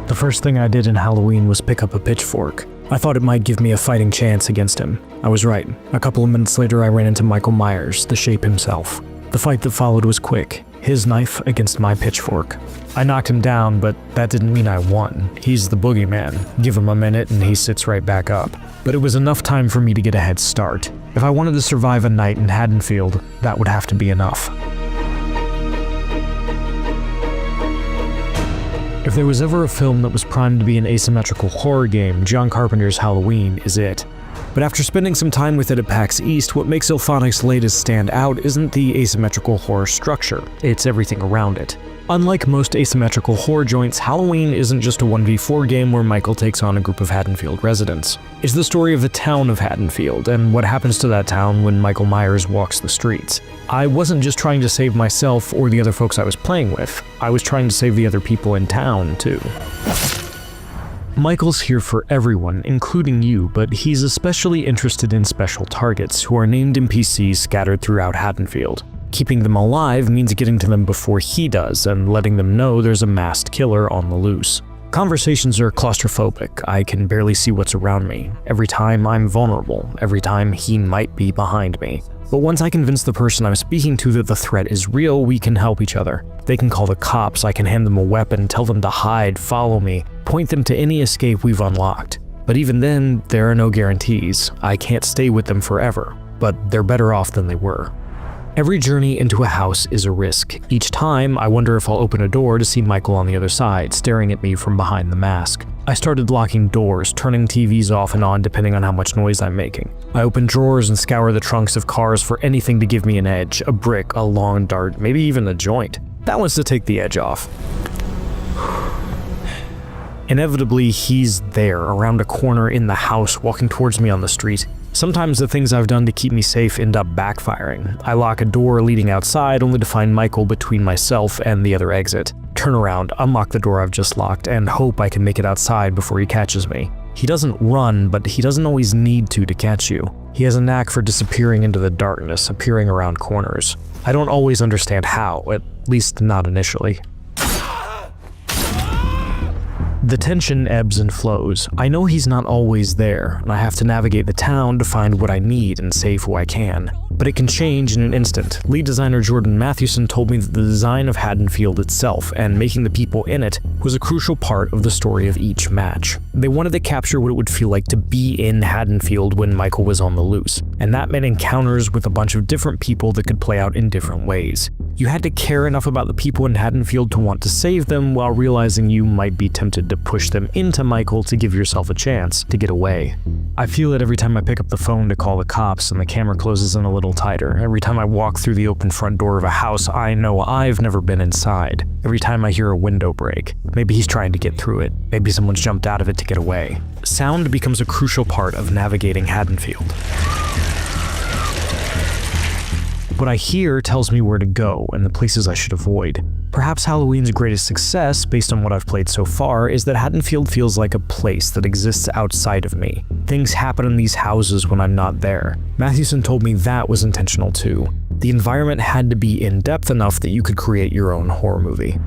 The first thing I did in Halloween was pick up a pitchfork. I thought it might give me a fighting chance against him. I was right. A couple of minutes later I ran into Michael Myers, the Shape himself. The fight that followed was quick. His knife against my pitchfork. I knocked him down, but that didn't mean I won. He's the boogeyman. Give him a minute and he sits right back up. But it was enough time for me to get a head start. If I wanted to survive a night in Haddonfield, that would have to be enough. If there was ever a film that was primed to be an asymmetrical horror game, John Carpenter's Halloween is it. But after spending some time with it at PAX East, what makes Illfonic's latest stand out isn't the asymmetrical horror structure, it's everything around it. Unlike most asymmetrical horror joints, Halloween isn't just a 1v4 game where Michael takes on a group of Haddonfield residents. It's the story of the town of Haddonfield, and what happens to that town when Michael Myers walks the streets. I wasn't just trying to save myself or the other folks I was playing with, I was trying to save the other people in town, too. Michael's here for everyone, including you, but he's especially interested in special targets, who are named NPCs scattered throughout Haddonfield. Keeping them alive means getting to them before he does, and letting them know there's a masked killer on the loose. Conversations are claustrophobic. I can barely see what's around me. Every time I'm vulnerable, every time he might be behind me. But once I convince the person I'm speaking to that the threat is real, we can help each other. They can call the cops, I can hand them a weapon, tell them to hide, follow me, point them to any escape we've unlocked. But even then, there are no guarantees. I can't stay with them forever, but they're better off than they were. Every journey into a house is a risk. Each time, I wonder if I'll open a door to see Michael on the other side, staring at me from behind the mask. I started locking doors, turning TVs off and on depending on how much noise I'm making. I open drawers and scour the trunks of cars for anything to give me an edge, a brick, a long dart, maybe even a joint. That one's to take the edge off. Inevitably, he's there, around a corner in the house, walking towards me on the street. Sometimes the things I've done to keep me safe end up backfiring. I lock a door leading outside only to find Michael between myself and the other exit. Turn around, unlock the door I've just locked, and hope I can make it outside before he catches me. He doesn't run, but he doesn't always need to catch you. He has a knack for disappearing into the darkness, appearing around corners. I don't always understand how, at least not initially. The tension ebbs and flows. I know he's not always there, and I have to navigate the town to find what I need and save who I can. But it can change in an instant. Lead designer Jordan Mathewson told me that the design of Haddonfield itself, and making the people in it, was a crucial part of the story of each match. They wanted to capture what it would feel like to be in Haddonfield when Michael was on the loose, and that meant encounters with a bunch of different people that could play out in different ways. You had to care enough about the people in Haddonfield to want to save them while realizing you might be tempted to push them into Michael to give yourself a chance to get away. I feel it every time I pick up the phone to call the cops and the camera closes in a little tighter. Every time I walk through the open front door of a house I know I've never been inside. Every time I hear a window break. Maybe he's trying to get through it. Maybe someone's jumped out of it to get away. Sound becomes a crucial part of navigating Haddonfield. What I hear tells me where to go and the places I should avoid. Perhaps Halloween's greatest success, based on what I've played so far, is that Haddonfield feels like a place that exists outside of me. Things happen in these houses when I'm not there. Mathewson told me that was intentional too. The environment had to be in-depth enough that you could create your own horror movie.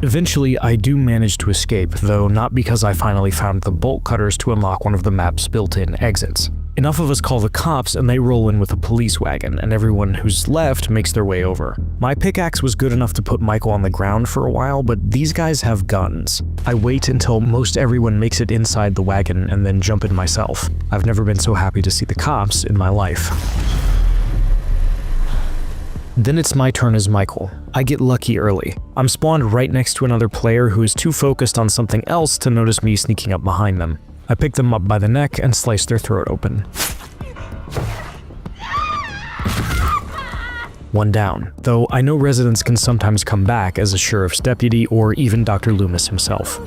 Eventually, I do manage to escape, though not because I finally found the bolt cutters to unlock one of the map's built-in exits. Enough of us call the cops and they roll in with a police wagon, and everyone who's left makes their way over. My pickaxe was good enough to put Michael on the ground for a while, but these guys have guns. I wait until most everyone makes it inside the wagon and then jump in myself. I've never been so happy to see the cops in my life. Then it's my turn as Michael. I get lucky early. I'm spawned right next to another player who is too focused on something else to notice me sneaking up behind them. I pick them up by the neck and slice their throat open. One down, though I know residents can sometimes come back as a sheriff's deputy or even Dr. Loomis himself.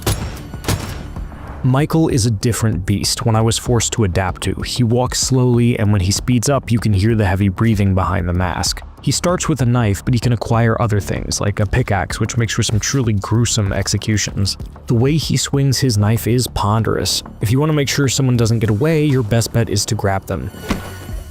Michael is a different beast when I was forced to adapt to. He walks slowly, and when he speeds up, you can hear the heavy breathing behind the mask. He starts with a knife, but he can acquire other things, like a pickaxe, which makes for some truly gruesome executions. The way he swings his knife is ponderous. If you want to make sure someone doesn't get away, your best bet is to grab them.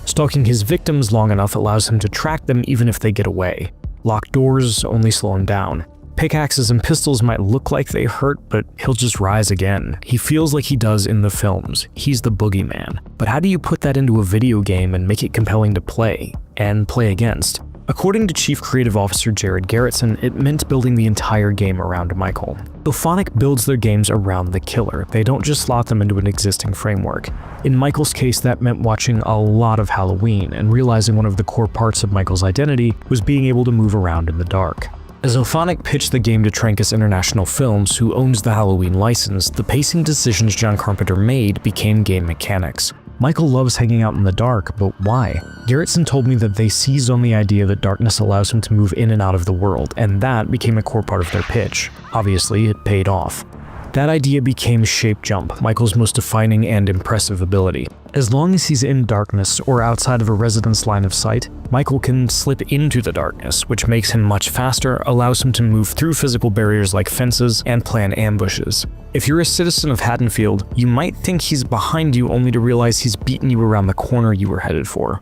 Stalking his victims long enough allows him to track them even if they get away. Locked doors only slow him down. Pickaxes and pistols might look like they hurt, but he'll just rise again. He feels like he does in the films. He's the boogeyman. But how do you put that into a video game and make it compelling to play and play against? According to Chief Creative Officer Jared Garrettson, it meant building the entire game around Michael. Illfonic builds their games around the killer. They don't just slot them into an existing framework. In Michael's case, that meant watching a lot of Halloween and realizing one of the core parts of Michael's identity was being able to move around in the dark. As Illfonic pitched the game to Trancas International Films, who owns the Halloween license, the pacing decisions John Carpenter made became game mechanics. Michael loves hanging out in the dark, but why? Garrettson told me that they seized on the idea that darkness allows him to move in and out of the world, and that became a core part of their pitch. Obviously, it paid off. That idea became Shape Jump, Michael's most defining and impressive ability. As long as he's in darkness or outside of a resident's line of sight, Michael can slip into the darkness, which makes him much faster, allows him to move through physical barriers like fences, and plan ambushes. If you're a citizen of Haddonfield, you might think he's behind you only to realize he's beaten you around the corner you were headed for.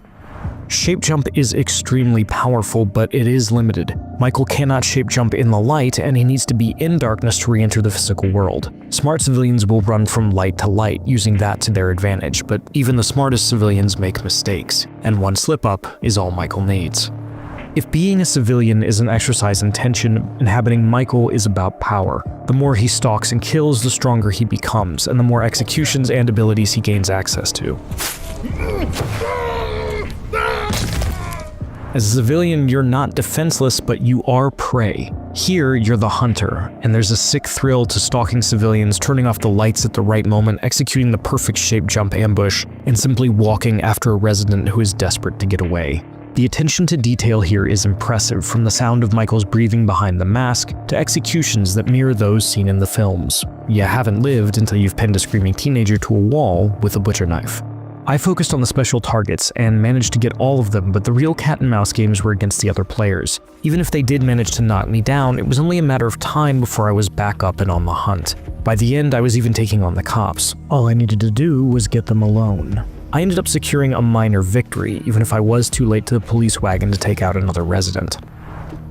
Shape jump is extremely powerful, but it is limited. Michael cannot shape jump in the light, and he needs to be in darkness to re-enter the physical world. Smart civilians will run from light to light, using that to their advantage, but even the smartest civilians make mistakes, and one slip-up is all Michael needs. If being a civilian is an exercise in tension, inhabiting Michael is about power. The more he stalks and kills, the stronger he becomes, and the more executions and abilities he gains access to. As a civilian, you're not defenseless, but you are prey. Here, you're the hunter, and there's a sick thrill to stalking civilians, turning off the lights at the right moment, executing the perfect shape jump ambush, and simply walking after a resident who is desperate to get away. The attention to detail here is impressive, from the sound of Michael's breathing behind the mask to executions that mirror those seen in the films. You haven't lived until you've pinned a screaming teenager to a wall with a butcher knife. I focused on the special targets and managed to get all of them, but the real cat and mouse games were against the other players. Even if they did manage to knock me down, it was only a matter of time before I was back up and on the hunt. By the end, I was even taking on the cops. All I needed to do was get them alone. I ended up securing a minor victory, even if I was too late to the police wagon to take out another resident.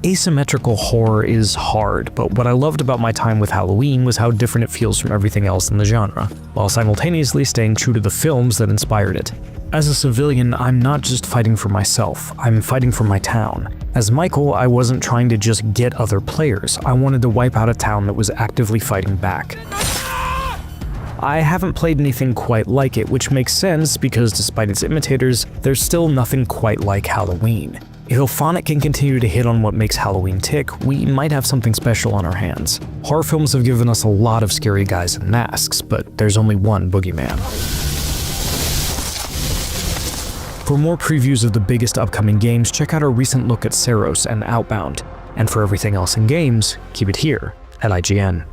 Asymmetrical horror is hard, but what I loved about my time with Halloween was how different it feels from everything else in the genre, while simultaneously staying true to the films that inspired it. As a civilian, I'm not just fighting for myself, I'm fighting for my town. As Michael, I wasn't trying to just get other players, I wanted to wipe out a town that was actively fighting back. I haven't played anything quite like it, which makes sense because despite its imitators, there's still nothing quite like Halloween. If Illfonic can continue to hit on what makes Halloween tick, we might have something special on our hands. Horror films have given us a lot of scary guys in masks, but there's only one boogeyman. For more previews of the biggest upcoming games, check out our recent look at Saros and Outbound. And for everything else in games, keep it here at IGN.